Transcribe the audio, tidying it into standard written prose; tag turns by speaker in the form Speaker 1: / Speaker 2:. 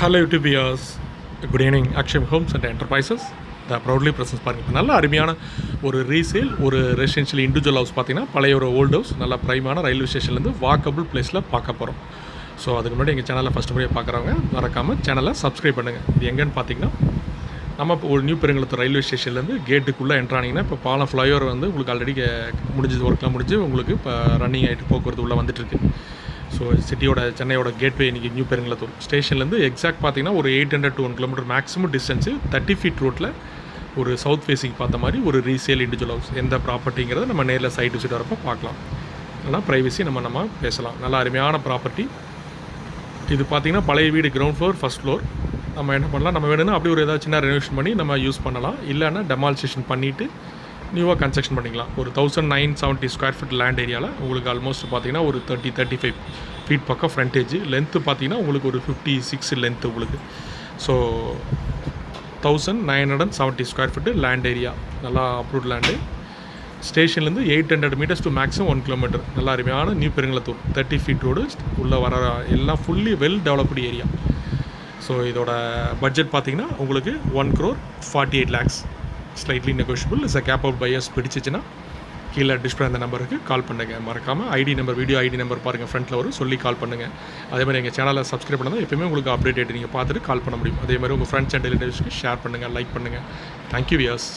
Speaker 1: Hello YouTube viewers, good evening. Aksham Homes and Enterprises the proudly presents பாருங்கள். நல்ல அருமையான ஒரு ரீசேல் ஒரு ரெசிடென்ஷியல் இண்டிவிஜுவல் ஹவுஸ் பார்த்தீங்கன்னா பழைய ஒரு ஓல்டு ஹவுஸ் நல்ல ப்ரைமான ரயில்வே ஸ்டேஷன்லேருந்து வாக்கபிள் பிளேஸில் பார்க்க போகிறோம். ஸோ அதுக்கு முன்னாடி எங்கள் சேனலில் ஃபஸ்ட் முறையாக பார்க்குறவங்க மறக்காமல் சேனலை சப்ஸ்கிரைப் பண்ணுங்கள். இது எங்கேன்னு பார்த்தீங்கன்னா நம்ம இப்போ ஒரு நியூ பெருங்குளத்தூர் ரயில்வே ஸ்டேஷன்லேருந்து கேட்டுக்குள்ளே என்ட்ரானிங்கன்னா இப்போ பாலம் ஃப்ளைஓவர் வந்து உங்களுக்கு ஆல்ரெடி முடிஞ்சது ஒர்க்லாம் முடிஞ்சு உங்களுக்கு இப்போ ரன்னிங் ஆகிட்டு போக்குவரத்து உள்ளே வந்துட்டுருக்கு. ஸோ சிட்டியோட சென்னையோட கேட்வே இன்றைக்கி நியூ பெருங்குளத்தூர் ஸ்டேஷன்லேருந்து எக்ஸாக்ட் பார்த்தீங்கன்னா ஒரு 800 to 1 kilometer maximum distance 30 feet ரோட்டில் ஒரு சவுத் ஃபேஸிங் பார்த்த மாதிரி ஒரு ரீசேல் இண்டிவிஜுவல் ஹவுஸ். எந்த ப்ராப்பர்ட்டிங்கிறத நம்ம நேரில் சைட் டு சைட் வரப்போ பார்க்கலாம். இல்லைனா ப்ரைவசி நம்ம பேசலாம். நல்லா அருமையான ப்ராப்பர்ட்டி இது. பார்த்திங்கன்னா பழைய வீடு கிரவுண்ட் ஃப்ளோர் ஃபஸ்ட் ஃப்ளோர். நம்ம என்ன பண்ணலாம், நம்ம வேணும்னா அப்படி ஒரு ஏதாவது சின்ன ரெனோவேஷன் பண்ணி நம்ம யூஸ் பண்ணலாம். இல்லைன்னா டெமாலிசேஷன் பண்ணிவிட்டு நியூவாக கன்ஸ்ட்ரக்ஷன் பண்ணிக்கலாம். ஒரு 1970 square feet லேண்ட் ஏரியாவில் உங்களுக்கு ஆல்மோஸ்ட் பார்த்தீங்கன்னா ஒரு 35 feet பக்கம் ஃப்ரண்டேஜ். லென்த்து பார்த்தீங்கன்னா உங்களுக்கு ஒரு 56 லென்த்து உங்களுக்கு. So 1970 square feet land area, நல்லா அப்ரூவ்ட் லேண்டு. ஸ்டேஷன்லேருந்து 800 meters to மேக்ஸிமம் 1 kilometer. நல்லா அருமையான நியூ பெருங்குளத்தூர் 30 feet ரோடு உள்ளே வர எல்லாம் fully well developed area. So இதோட பட்ஜெட் பார்த்தீங்கன்னா உங்களுக்கு 1,48 lakhs. Slightly negotiable. Is a cap out buyers பிடிச்சிச்சின்னா கீழே டிஸ்பிளே அந்த நம்பருக்கு கால் பண்ணுங்கள். மறக்காமல் ID number, video ID number பாருங்கள், ஃப்ரண்ட்டில் வரும், சொல்லி கால் பண்ணுங்கள். அதேமாதிரி எங்கள் சேனலை சப்ஸ்கிரைப் பண்ணால் எப்போயுமே உங்களுக்கு அப்டேட் நீங்கள் பார்த்துட்டு கால் பண்ண முடியும். அதேமாதிரி உங்கள் ஃப்ரெண்ட்ஸ் அண்ட் ரிலேட்டிவ்ஸ்க்கு ஷேர் பண்ணுங்கள், லைக் பண்ணுங்கள். Thank you wears.